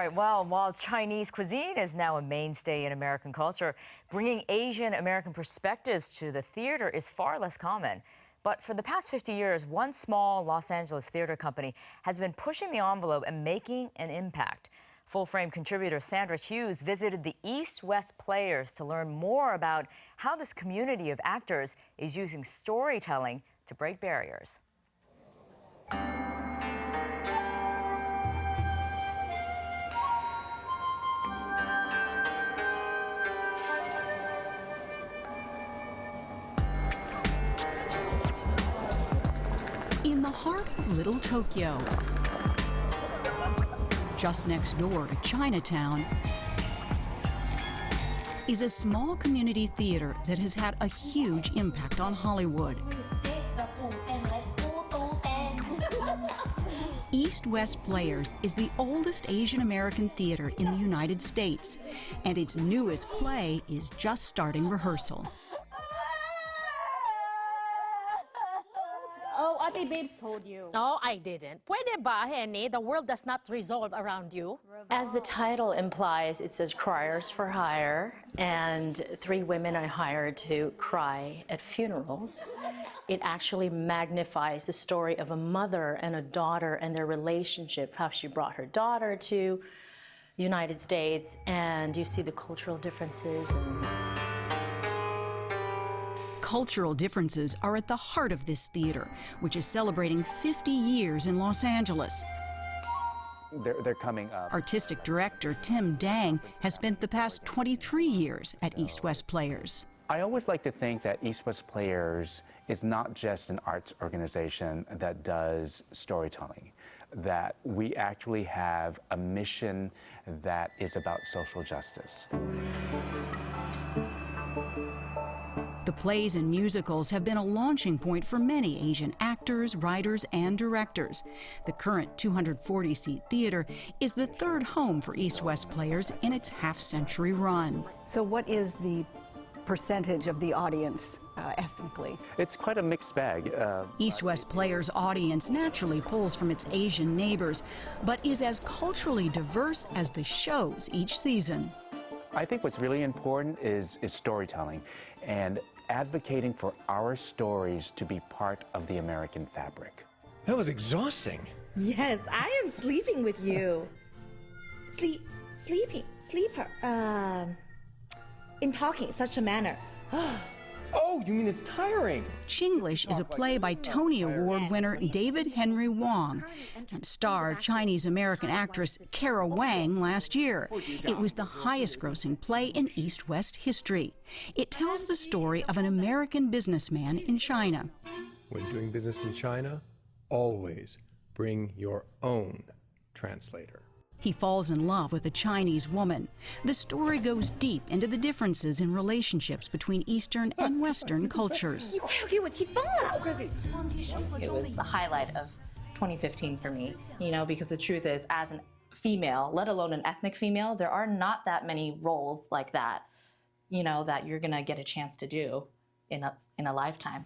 right, well, while Chinese cuisine is now a mainstay in American culture, bringing Asian American perspectives to the theater is far less common. But for the past 50 years, one small Los Angeles theater company has been pushing the envelope and making an impact. Full Frame contributor Sandra Hughes visited the East-West Players to learn more about how this community of actors is using storytelling to break barriers. In the heart of Little Tokyo, just next door to Chinatown, is a small community theater that has had a huge impact on Hollywood. East-West Players is the oldest Asian American theater in the United States, and its newest play is just starting rehearsal. Oh, Ate Babes told you. No, I didn't. Pwede ba, Henny? The world does not revolve around you. As the title implies, it says Criers for hire, and 3 women I hired to cry at funerals. It actually magnifies the story of a mother and a daughter and their relationship, how she brought her daughter to the United States, and you see the cultural differences. Cultural differences are at the heart of this theater, which is celebrating 50 years in Los Angeles. They're coming up. Artistic director Tim Dang has spent the past 23 years at East-West Players. I always like to think that East-West Players is not just an arts organization that does storytelling, that we actually have a mission that is about social justice. The plays and musicals have been a launching point for many Asian actors, writers, and directors. The current 240-seat theater is the 3rd home for East-West Players in its half-century run. So what is the percentage of the audience ethnically? It's quite a mixed bag. East-West Players' audience naturally pulls from its Asian neighbors, but is as culturally diverse as the shows each season. I think what's really important is storytelling and advocating for our stories to be part of the American fabric. That was exhausting. Yes, I am sleeping with you. Sleeper. In talking such a manner. Oh, you mean it's tiring? Chinglish is a play by Tony Award winner David Henry Wong and starred Chinese-American actress Kara Wang last year. It was the highest-grossing play in East-West history. It tells the story of an American businessman in China. When doing business in China, always bring your own translator. He falls in love with a Chinese woman. The story goes deep into the differences in relationships between Eastern and Western cultures. It was the highlight of 2015 for me, because the truth is, as a female, let alone an ethnic female, there are not that many roles like that, that you're gonna get a chance to do in a lifetime.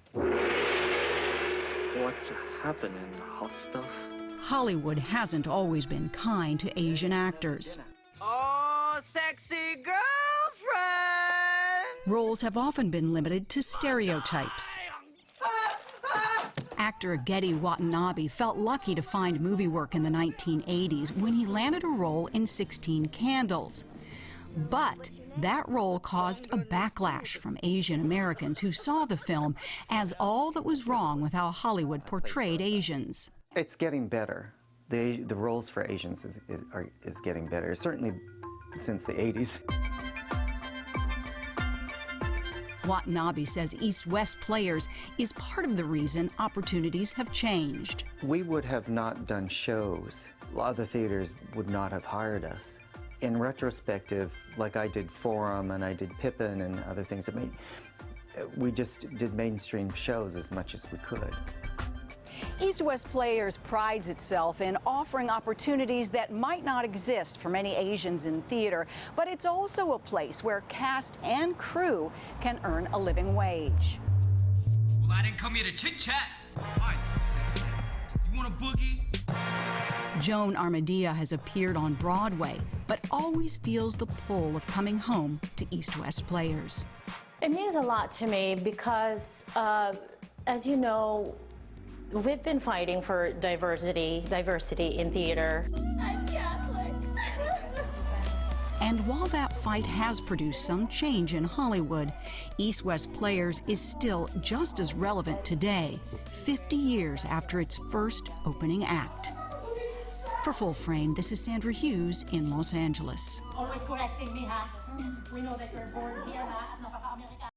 What's happening, hot stuff? Hollywood hasn't always been kind to Asian actors. Oh, sexy girlfriend! Roles have often been limited to stereotypes. Actor GEDDE Watanabe felt lucky to find movie work in the 1980s when he landed a role in 16 Candles. But that role caused a backlash from Asian Americans who saw the film as all that was wrong with how Hollywood portrayed Asians. It's getting better. The roles for Asians is getting better, certainly since the 80s. Watanabe says East-West Players is part of the reason opportunities have changed. We would have not done shows. Other theaters would not have hired us. In retrospective, like I did Forum and I did Pippin and other things, we just did mainstream shows as much as we could. East-West Players prides itself in offering opportunities that might not exist for many Asians in theater, but it's also a place where cast and crew can earn a living wage. Well, I didn't come here to chit-chat. All right, sexy. You want a boogie? Joan Armadilla has appeared on Broadway, but always feels the pull of coming home to East West Players. It means a lot to me because, as you know, we've been fighting for diversity in theater. I'm Catholic. And while that fight has produced some change in Hollywood, East West Players is still just as relevant today, 50 years after its first opening act. For Full Frame, this is Sandra Hughes in Los Angeles. Always correcting me, ha? We know that you're born here, ha?